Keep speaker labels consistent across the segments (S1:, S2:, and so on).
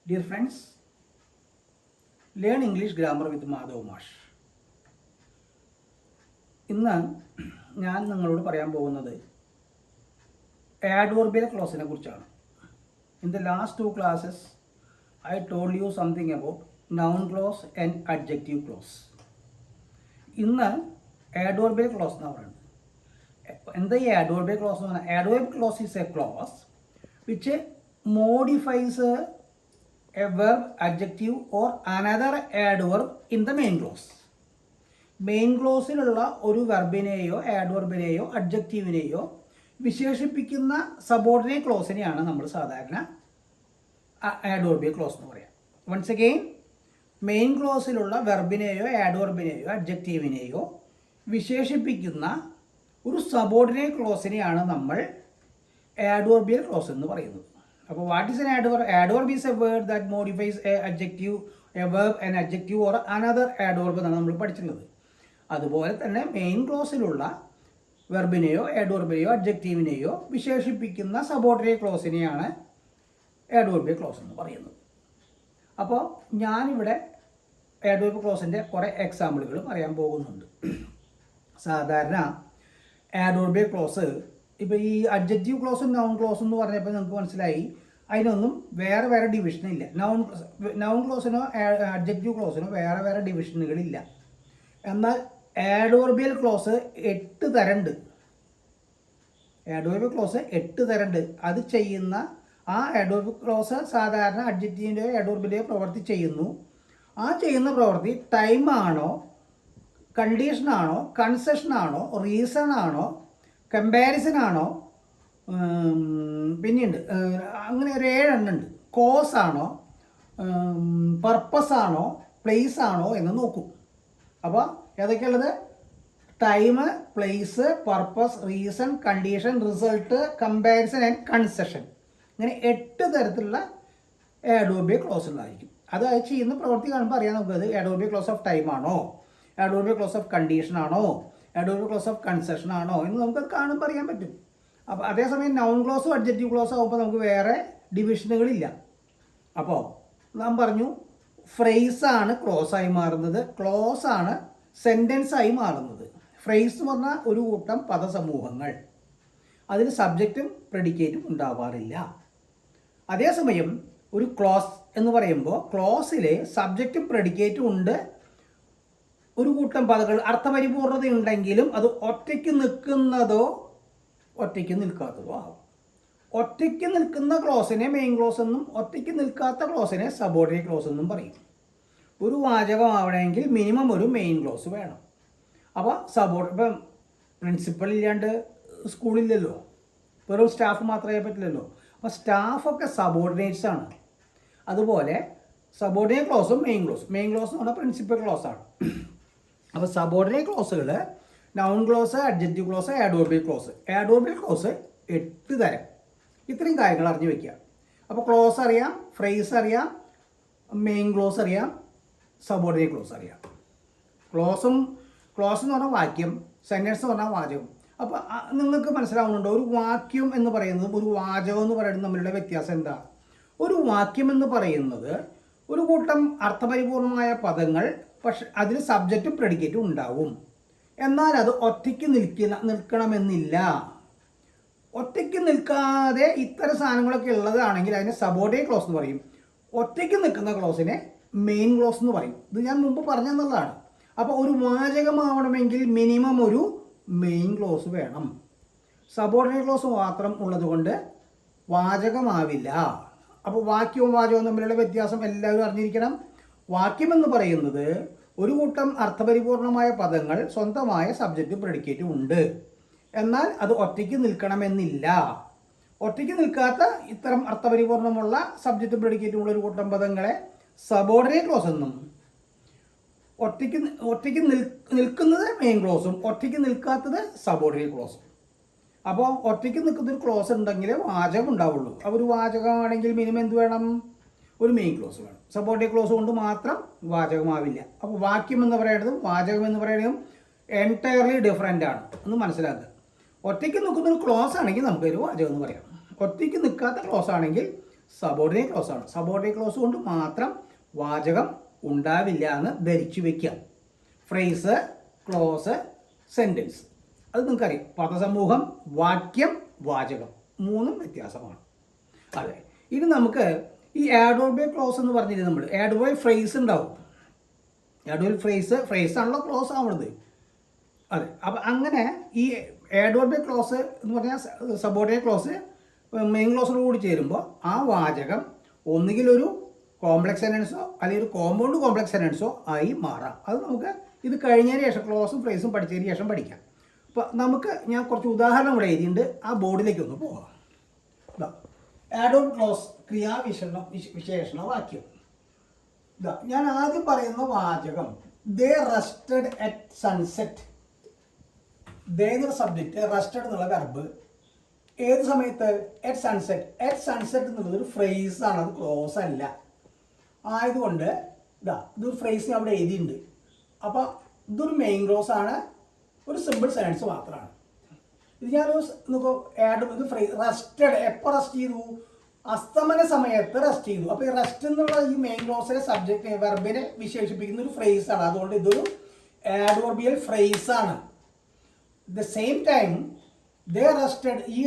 S1: Dear friends, learn English grammar with Madhav Mash. ഇന്ന് ഞാൻ നിങ്ങളോട് പറയാൻ പോകുന്നത് adverbial clause-നെ കുറിച്ചാണ്. In the last two classes, I told you something about noun clause and adjective clause. ഇന്ന് adverbial clause എന്നാണ് പറയുന്നത്. എന്താ ഈ adverbial clause എന്ന് പറഞ്ഞാൽ? Adverbial clause is a clause which modifies a verb, adjective or another adverb in the main clause. Main ക്ലോസിലുള്ള ഒരു വെർബിനെയോ ആഡ്വർബിനെയോ അഡ്ജക്റ്റീവിനെയോ വിശേഷിപ്പിക്കുന്ന സബോർഡിനേറ്റ് ക്ലോസിനെയാണ് നമ്മൾ സാധാരണ ആഡ്വർബിയൽ ക്ലോസ് എന്ന് പറയാം. വൺസ് അഗെയിൻ, മെയിൻ ക്ലോസിലുള്ള വെർബിനെയോ ആഡ്വർബിനെയോ അഡ്ജക്റ്റീവിനെയോ വിശേഷിപ്പിക്കുന്ന ഒരു സബോർഡിനേറ്റ് ക്ലോസിനെയാണ് നമ്മൾ ആഡ്വർബിയൽ ക്ലോസ് എന്ന് പറയുന്നത്. അപ്പോൾ what is N adverb? Adverb is A word that modifies A adjective, A verb, N adjective or another adverb എന്നാണ് നമ്മൾ പഠിച്ചിട്ടുള്ളത്. അതുപോലെ തന്നെ മെയിൻ ക്ലോസിലുള്ള വെർബിനെയോ ആഡ്വർബിനെയോ അഡ്ജക്റ്റീവിനെയോ വിശേഷിപ്പിക്കുന്ന സബോർഡിനേറ്റ് ക്ലോസിനെയാണ് ആഡ്വർബിയൽ ക്ലോസ് എന്ന് പറയുന്നത്. അപ്പോൾ ഞാനിവിടെ ആഡ്വർബിയൽ ക്ലോസിൻ്റെ കുറേ എക്സാമ്പിളുകൾ പറയാൻ പോകുന്നുണ്ട്. സാധാരണ ആഡ്വർബിയൽ ക്ലോസ്, ഇപ്പോൾ ഈ അഡ്ജക്റ്റീവ് ക്ലോസും നൗൺ ക്ലോസും എന്ന് പറഞ്ഞപ്പോൾ നിങ്ങൾക്ക് മനസ്സിലായി അതിനൊന്നും വേറെ വേറെ ഡിവിഷനില്ല. നൗൺ ക്ലോസിനോ അഡ്ജക്റ്റീവ് ക്ലോസിനോ വേറെ വേറെ ഡിവിഷനുകളില്ല. എന്നാൽ ആഡ്വർബിയൽ ക്ലോസ് 8 തരമുണ്ട്. ആഡ്വർബിയൽ ക്ലോസ് 8 തരമുണ്ട്. അത് ചെയ്യുന്ന ആ ആഡ്വർബിയൽ ക്ലോസ് സാധാരണ അഡ്ജക്റ്റീവിൻ്റെയോ ആഡ്വർബിൻ്റെയോ പ്രവൃത്തി ചെയ്യുന്നു. ആ ചെയ്യുന്ന പ്രവൃത്തി ടൈമാണോ, കണ്ടീഷനാണോ, കൺസെഷനാണോ, റീസൺ ആണോ, കമ്പാരിസൺ ആണോ, പിന്നെയുണ്ട് അങ്ങനെ ഒരു 7 എണ്ണം ഉണ്ട്. കോസ് ആണോ, പർപ്പസ് ആണോ, പ്ലേസ് ആണോ എന്ന് നോക്കും. അപ്പോൾ ഏതൊക്കെയുള്ളത്? Time, place, purpose, reason, condition, result, comparison and concession. ഇങ്ങനെ 8 തരത്തിലുള്ള ആഡ്വർബിയൽ ക്ലോസ് ഉണ്ടായിരിക്കും. അത് ചെയ്യുന്ന പ്രവൃത്തി കാണുമ്പോൾ അറിയാം നമുക്കത് ആഡ്വർബിയൽ ക്ലോസ് ഓഫ് ടൈം ആണോ, ആഡ്വർബിയൽ ക്ലോസ് ഓഫ് കണ്ടീഷൻ ആണോ, ആഡ്വർബിയൽ ക്ലോസ് ഓഫ് കൺസെഷൻ ആണോ എന്ന് നമുക്കത് കാണുമ്പോൾ അറിയാൻ പറ്റും. അപ്പോൾ അതേസമയം നൗൺ ക്ലോസും അഡ്ജക്റ്റീവ് ക്ലോസും ആകുമ്പോൾ നമുക്ക് വേറെ ഡിവിഷനുകളില്ല. അപ്പോൾ നാം പറഞ്ഞു ഫ്രേസാണ് ക്ലോസായി മാറുന്നത്, ക്ലോസാണ് സെൻറ്റൻസായി മാറുന്നത്. ഫ്രേസ് എന്ന് പറഞ്ഞാൽ ഒരു കൂട്ടം പദസമൂഹങ്ങൾ, അതിന് സബ്ജക്റ്റും പ്രെഡിക്കേറ്റും ഉണ്ടാവാറില്ല. അതേസമയം ഒരു ക്ലോസ് എന്ന് പറയുമ്പോൾ ക്ലോസിൽ സബ്ജക്റ്റും പ്രെഡിക്കേറ്റും ഉണ്ട്. ഒരു കൂട്ടം പദങ്ങൾ അർത്ഥപരിപൂർണതയുണ്ടെങ്കിലും അത് ഒറ്റയ്ക്ക് നിൽക്കുന്നതോ ഒറ്റയ്ക്ക് നിൽക്കാത്തതോ ആവും. ഒറ്റയ്ക്ക് നിൽക്കുന്ന ക്ലോസിനെ മെയിൻ ക്ലോസ് എന്നും ഒറ്റയ്ക്ക് നിൽക്കാത്ത ക്ലോസിനെ സബോർഡിനേറ്റ് ക്ലോസ് എന്നും പറയും. ഒരു വാചകം ആവണമെങ്കിൽ മിനിമം ഒരു മെയിൻ ക്ലോസ് വേണം. അപ്പോൾ ഇപ്പം പ്രിൻസിപ്പൽ ഇല്ലാണ്ട് സ്കൂളില്ലല്ലോ, വെറും സ്റ്റാഫ് മാത്രമേ പറ്റില്ലല്ലോ. അപ്പോൾ സ്റ്റാഫൊക്കെ സബോർഡിനേറ്റ്സ് ആണ്. അതുപോലെ സബോർഡിനേറ്റ് ക്ലോസും മെയിൻ ക്ലോസ് എന്ന് പറഞ്ഞാൽ പ്രിൻസിപ്പൽ ക്ലോസ് ആണ്. അപ്പോൾ സബോർഡിനേറ്റ് ക്ലോസുകൾ noun clause, adjective clause, adverbial clause. Adverbial clause 8 തരം. ഇത്രയും കാര്യങ്ങൾ അറിഞ്ഞു വയ്ക്കുക. അപ്പോൾ ക്ലോസ് അറിയാം, ഫ്രേസ് അറിയാം, മെയിൻ ക്ലോസ് അറിയാം, സബോർഡിനേറ്റ് ക്ലോസ് അറിയാം. ക്ലോസ് എന്ന് പറഞ്ഞാൽ വാക്യം, സെൻറ്റൻസ് എന്ന് പറഞ്ഞാൽ വാചകം. അപ്പോൾ നിങ്ങൾക്ക് മനസ്സിലാവുന്നുണ്ടോ ഒരു വാക്യം എന്ന് പറയുന്നതും ഒരു വാചകം എന്ന് പറയുന്നതും തമ്മിലുള്ള വ്യത്യാസം എന്താ? ഒരു വാക്യം എന്ന് പറയുന്നത് ഒരു കൂട്ടം അർത്ഥപരിപൂർണമായ പദങ്ങൾ, പക്ഷെ അതിന് സബ്ജക്റ്റും പ്രെഡിക്കേറ്റും ഉണ്ടാവും. എന്നാൽ അത് ഒറ്റയ്ക്ക് നിൽക്കണമെന്നില്ല. ഒറ്റയ്ക്ക് നിൽക്കാതെ ഇത്തരം സാധനങ്ങളൊക്കെ ഉള്ളതാണെങ്കിൽ അതിനെ സബോർഡിനേറ്റ് ക്ലോസ് എന്ന് പറയും. ഒറ്റയ്ക്ക് നിൽക്കുന്ന ക്ലോസിനെ മെയിൻ ക്ലോസ് എന്ന് പറയും. ഇത് ഞാൻ മുമ്പ് പറഞ്ഞെന്നുള്ളതാണ്. അപ്പോൾ ഒരു വാചകമാവണമെങ്കിൽ മിനിമം ഒരു മെയിൻ ക്ലോസ് വേണം. സബോർഡിനേറ്റ് ക്ലോസ് മാത്രം ഉള്ളതുകൊണ്ട് വാചകമാവില്ല. അപ്പോൾ വാക്യവും വാചകവും തമ്മിലുള്ള വ്യത്യാസം എല്ലാവരും അറിഞ്ഞിരിക്കണം. വാക്യം എന്ന് പറയുന്നത് ഒരു കൂട്ടം അർത്ഥപരിപൂർണമായ പദങ്ങൾ, സ്വന്തമായ സബ്ജക്റ്റും പ്രെഡിക്കേറ്റും ഉണ്ട്. എന്നാൽ അത് ഒറ്റയ്ക്ക് നിൽക്കണമെന്നില്ല. ഒറ്റയ്ക്ക് നിൽക്കാത്ത ഇത്തരം അർത്ഥപരിപൂർണമുള്ള സബ്ജക്റ്റും പ്രെഡിക്കേറ്റും ഉള്ള ഒരു കൂട്ടം പദങ്ങളെ സബോർഡിനേറ്റ് ക്ലോസ് എന്നും, ഒറ്റയ്ക്ക് നിൽക്കുന്നത് മെയിൻ ക്ലോസും ഒറ്റയ്ക്ക് നിൽക്കാത്തത് സബോർഡിനേറ്റ് ക്ലോസും. അപ്പോൾ ഒറ്റയ്ക്ക് നിൽക്കുന്നൊരു ക്ലോസ് ഉണ്ടെങ്കിൽ വാചകം ഉണ്ടാവുള്ളൂ. അപ്പോൾ ഒരു വാചകമാണെങ്കിൽ മിനിമം എന്ത് വേണം? ഒരു മെയിൻ ക്ലോസ് വേണം. സബോർഡിനേറ്റ് ക്ലോസ് കൊണ്ട് മാത്രം വാചകമാവില്ല. അപ്പോൾ വാക്യം എന്ന് പറയുന്നതും വാചകം എന്ന് പറയുന്നതും എൻറ്റയർലി ഡിഫറെൻ്റ് ആണ് എന്ന് മനസ്സിലാക്കുക. ഒറ്റയ്ക്ക് നിൽക്കുന്നൊരു ക്ലോസ് ആണെങ്കിൽ നമുക്കൊരു വാചകം എന്ന് പറയാം. ഒറ്റയ്ക്ക് നിൽക്കാത്ത ക്ലോസ് ആണെങ്കിൽ സബോർഡിനേറ്റ് ക്ലോസ് ആണ്. സബോർഡിനേറ്റ് ക്ലോസ് കൊണ്ട് മാത്രം വാചകം ഉണ്ടാവില്ല എന്ന് ധരിച്ചു വെക്കുക. ഫ്രേസ്, ക്ലോസ്, സെൻറ്റൻസ് അത് നിങ്ങൾക്കറിയാം. പദസമൂഹം, വാക്യം, വാചകം മൂന്നും വ്യത്യാസമാണ്. അതെ, ഇനി നമുക്ക് ഈ ആഡ്വർബ് ക്ലോസ് എന്ന് പറഞ്ഞിട്ട് നമ്മൾ ആഡ്വർബ് ഫ്രേസ് ഉണ്ടാവും. ആഡ്വർബ് ഫ്രേസ് ആണല്ലോ ക്ലോസ് ആവുന്നത്. അതെ, അപ്പം അങ്ങനെ ഈ ആഡ്വർബ് ക്ലോസ് എന്ന് പറഞ്ഞാൽ സബോർഡിനേറ്റ് ക്ലോസ് മെയിൻ ക്ലോസിനോട് കൂടി ചേരുമ്പോൾ ആ വാചകം ഒന്നുകിൽ ഒരു കോംപ്ലക്സ് സെൻറ്റൻസോ അല്ലെങ്കിൽ ഒരു കോമ്പൗണ്ട് കോംപ്ലക്സ് സെൻറ്റൻസോ ആയി മാറാം. അത് നമുക്ക് ഇത് കഴിഞ്ഞതിന് ശേഷം ക്ലോസും ഫ്രേസും പഠിച്ചതിന് ശേഷം പഠിക്കാം. അപ്പോൾ നമുക്ക് ഞാൻ കുറച്ച് ഉദാഹരണം ഇവിടെ എഴുതിയിട്ടുണ്ട്, ആ ബോർഡിലേക്ക് ഒന്ന് പോകാം. ആഡ്വർബ് ക്ലോസ് വിശേഷണ വാക്യം. ഞാൻ ആദ്യം പറയുന്ന വാചകം ദേ റെസ്റ്റഡ് അറ്റ് സൺസെറ്റ്. ദേ എന്നുള്ള സബ്ജക്റ്റ്, റെസ്റ്റഡ് എന്നുള്ള വെർബ് ഏത് സമയത്ത്? At sunset. അറ്റ് സൺസെറ്റ് എന്നുള്ളത് ഒരു ഫ്രേസ് ആണ്, അത് ക്ലോസ് അല്ല. ആയതുകൊണ്ട് ഇതൊരു ഫ്രേസ് അവിടെ എഴുതിയിട്ടുണ്ട്. അപ്പോൾ ഇതൊരു മെയിൻ ക്ലോസ് ആണ്, ഒരു സിമ്പിൾ സെൻറ്റൻസ് മാത്രമാണ്. ഇത് ഞാനൊരു ഇത് ഫ്രേസ് റെസ്റ്റഡ്. എപ്പോൾ റെസ്റ്റ് ചെയ്തു? അസ്തമന സമയത്ത് റെസ്റ്റ് ചെയ്തു. അപ്പോൾ ഈ റെസ്റ്റ് എന്നുള്ള ഈ മെയിൻ ക്ലോസിലെ സബ്ജക്റ്റ് വെർബിനെ വിശേഷിപ്പിക്കുന്ന ഒരു ഫ്രേസ് ആണ്. അതുകൊണ്ട് ഇതൊരു ആഡ്വർബിയൽ ഫ്രേസ് ആണ്. The same time they rested, ഈ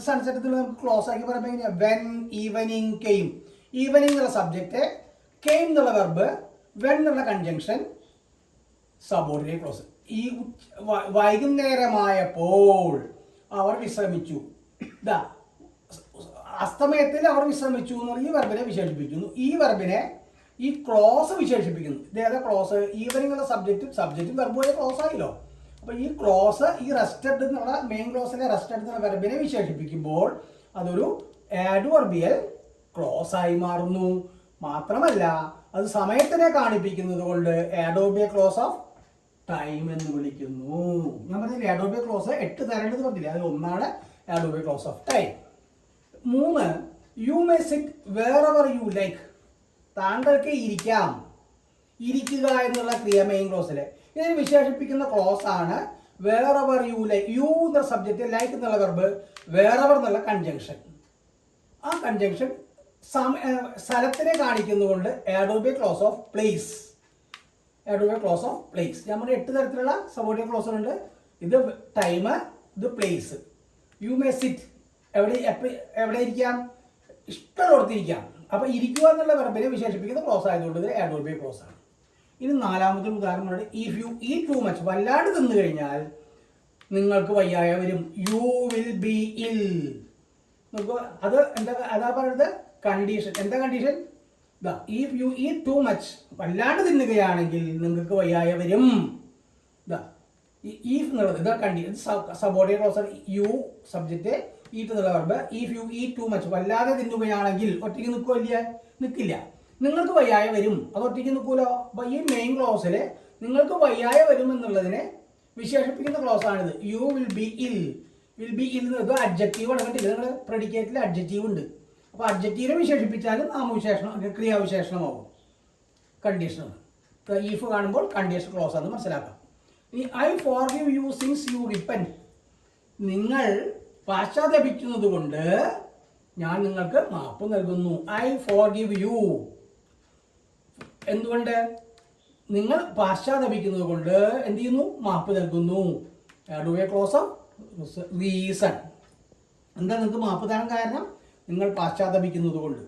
S1: സൺസെറ്റ് നമുക്ക് ക്ലോസ് ആക്കി പറയുമ്പോൾ എങ്ങനെയാണ്? When evening came. ഈവനിങ് എന്നുള്ള സബ്ജക്റ്റ്, കെയിം എന്നുള്ള വെർബ്, വെൻ എന്നുള്ള കൺജങ്ഷൻ, സബോർഡിനേറ്റ് ക്ലോസ്. ഈ വൈകുന്നേരമായപ്പോൾ അവർ വിശ്രമിച്ചു. അസ്തമയത്തിൽ അവർ വിശ്രമിച്ചു എന്ന് പറഞ്ഞ് ഈ വെർബിനെ വിശേഷിപ്പിക്കുന്നു. ഈ വെർബിനെ ഈ ക്ലോസ് വിശേഷിപ്പിക്കുന്നു. ഇതേതാ ക്ലോസ്? ഈവനിങ് ഉള്ള സബ്ജക്റ്റും വെർബും ക്ലോസ് ആയില്ലോ. അപ്പോൾ ഈ ക്ലോസ് ഈ റെസ്റ്റഡ് എന്നുള്ള മെയിൻ ക്ലോസിലെ റെസ്റ്റഡ് എന്നുള്ള വെർബിനെ വിശേഷിപ്പിക്കുമ്പോൾ അതൊരു ആഡ്വർബിയൽ ക്ലോസ് ആയി മാറുന്നു. മാത്രമല്ല അത് സമയത്തിനെ കാണിപ്പിക്കുന്നത് കൊണ്ട് ആഡ്വർബിയൽ ക്ലോസ് ഓഫ് ടൈം എന്ന് വിളിക്കുന്നു. ഞാൻ പറഞ്ഞില്ല ആഡ്വർബിയൽ ക്ലോസ് 8 തരേണ്ടത് പറഞ്ഞില്ല, അതിൽ ഒന്നാണ് ആഡ്വർബിയൽ clause of time. 3, you may sit wherever you like. താങ്കൾക്ക് ഇരിക്കാം. ഇരിക്കുക എന്നുള്ള ക്രിയ മെയിൻ ക്ലോസിലെ ഇതിനെ വിശേഷിപ്പിക്കുന്ന ക്ലോസ് ആണ് വേറെവർ യു ലൈക്ക്. യു എന്ന സബ്ജക്റ്റ്, ലൈക്ക് എന്നുള്ള വെർബ്, വേറെവർ എന്നുള്ള കൺജങ്ഷൻ. ആ കൺജങ്ഷൻ സ്ഥലത്തിനെ കാണിക്കുന്നതുകൊണ്ട് adverbial clause of place. Adverbial clause of place. നമ്മുടെ 8 തരത്തിലുള്ള സബോർഡിനേറ്റ് ക്ലോസുകളുണ്ട്. ഇത് ടൈം, ഇത് പ്ലേസ്. യു മേ സിറ്റ്, എവിടെ ഇരിക്കാം? ഇഷ്ടമുള്ളടത്തിരിക്കാം. അപ്പോൾ ഇരിക്കുക എന്നുള്ള വെർബിനെ വിശേഷിപ്പിക്കുന്ന ക്ലോസ് ആയതുകൊണ്ട് ഇത് ആഡ്വർബിയൽ ക്ലോസ് ആണ്. ഇനി നാലാമത്തെ ഉദാഹരണമാണ് if you eat too much. വല്ലാണ്ട് തിന്നു കഴിഞ്ഞാൽ നിങ്ങൾക്ക് വയ്യായ വരും. യു വിൽ ബി ഇൽ. നോക്കുക, അത് എന്താ അതാ പറയുന്നത്? കണ്ടീഷൻ. എന്താ condition? If you eat too much, വല്ലാണ്ട് തിന്നുകയാണെങ്കിൽ നിങ്ങൾക്ക് വയ്യായ വരും. ഈഫ് എന്നുള്ളത് ഇതാ condition, subordinate clause. You subject, eat എന്നുള്ള verb. If you eat too much, വല്ലാതെ തിന്നുകയാണെങ്കിൽ ഒറ്റയ്ക്ക് നിൽക്കില്ല, നിൽക്കില്ല. നിങ്ങൾക്ക് വയ്യായ വരും, അത് ഒറ്റയ്ക്ക് നിൽക്കൂലോ. അപ്പോൾ ഈ മെയിൻ ക്ലോസിൽ നിങ്ങൾക്ക് വയ്യായ വരും എന്നുള്ളതിനെ വിശേഷിപ്പിക്കുന്ന ക്ലോസ് ആണിത്. യു വിൽ ബി ഇൽ. വിൽ ബി ഇൽ എന്നത് അഡ്ജക്റ്റീവ് ആണ്. കണ്ടില്ല, നിങ്ങൾ പ്രെഡിക്കേറ്റിൽ അഡ്ജക്റ്റീവ് ഉണ്ട്. അപ്പോൾ അഡ്ജക്റ്റീവിനെ വിശേഷിപ്പിച്ചാലും നാമവിശേഷണം, ക്രിയാവിശേഷണമാകും. കണ്ടീഷനാണ്. ഈഫ് കാണുമ്പോൾ കണ്ടീഷൻ ക്ലോസ് ആണെന്ന് മനസ്സിലാക്കാം. ഇനി I forgive you since you repent. നിങ്ങൾ പാശ്ചാത്തപിക്കുന്നത് കൊണ്ട് ഞാൻ നിങ്ങൾക്ക് മാപ്പ് നൽകുന്നു. I forgive you. എന്തുകൊണ്ട്? നിങ്ങൾ പാശ്ചാത്തപിക്കുന്നത് കൊണ്ട് എന്ത് ചെയ്യുന്നു? മാപ്പ് നൽകുന്നു. Adverbial clause of reason. എന്താ നിങ്ങൾക്ക് മാപ്പ് തരാൻ കാരണം? നിങ്ങൾ പാശ്ചാത്തപിക്കുന്നത് കൊണ്ട്.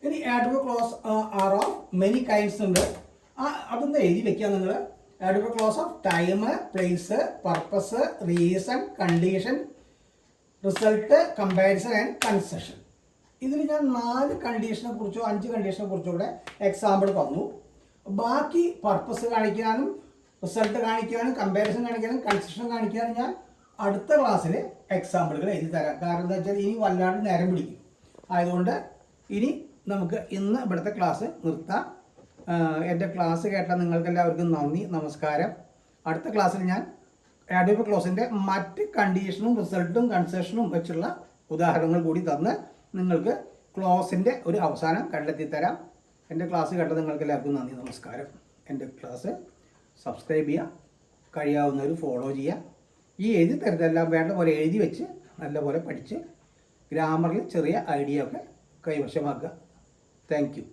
S1: ഇനി adverbial clause are of many kinds ഉണ്ട്. അതൊന്ന് എഴുതി വെക്കുക നിങ്ങൾ. Adverbial clause of time, place, purpose, reason, condition, result, comparison and concession. ഇതിൽ ഞാൻ 4 കണ്ടീഷനെ കുറിച്ചോ 5 കണ്ടീഷനെ കുറിച്ചോ ഇവിടെ എക്സാമ്പിൾ തന്നു. ബാക്കി പർപ്പസ് കാണിക്കാനും റിസൾട്ട് കാണിക്കാനും കമ്പാരിസൺ കാണിക്കാനും കൺസെഷൻ കാണിക്കാനും ഞാൻ അടുത്ത ക്ലാസ്സിൽ എക്സാമ്പിളുകൾ എഴുതി തരാം. കാരണം എന്താ വെച്ചാൽ ഇനി വല്ലാണ്ട് നേരം പിടിക്കും. ആയതുകൊണ്ട് ഇനി നമുക്ക് ഇന്ന് ഇവിടുത്തെ ക്ലാസ് നിർത്താം. എൻ്റെ ക്ലാസ് കേട്ട നിങ്ങൾക്കെല്ലാവർക്കും നന്ദി, നമസ്കാരം. അടുത്ത ക്ലാസ്സിൽ ഞാൻ ആഡ്വർബിയൽ ക്ലോസിൻ്റെ മറ്റ് കണ്ടീഷനും റിസൾട്ടും കൺസെഷനും വെച്ചുള്ള ഉദാഹരണങ്ങൾ കൂടി തന്ന് നിങ്ങൾക്ക് ക്ലോസിൻ്റെ ഒരു അവസാനം കണ്ടെത്തി തരാം. എൻ്റെ ക്ലാസ് കേട്ട നിങ്ങൾക്ക് എല്ലാവർക്കും നന്ദി, നമസ്കാരം. എൻ്റെ ക്ലാസ് സബ്സ്ക്രൈബ് ചെയ്യുക, കഴിയാവുന്നവർ ഫോളോ ചെയ്യുക. ഈ എഴുതി തരത്തെല്ലാം വേണ്ട പോലെ എഴുതി വെച്ച് നല്ലപോലെ പഠിച്ച് ഗ്രാമറിൽ ചെറിയ ഐഡിയ ഒക്കെ കൈവശമാക്കുക. Thank you.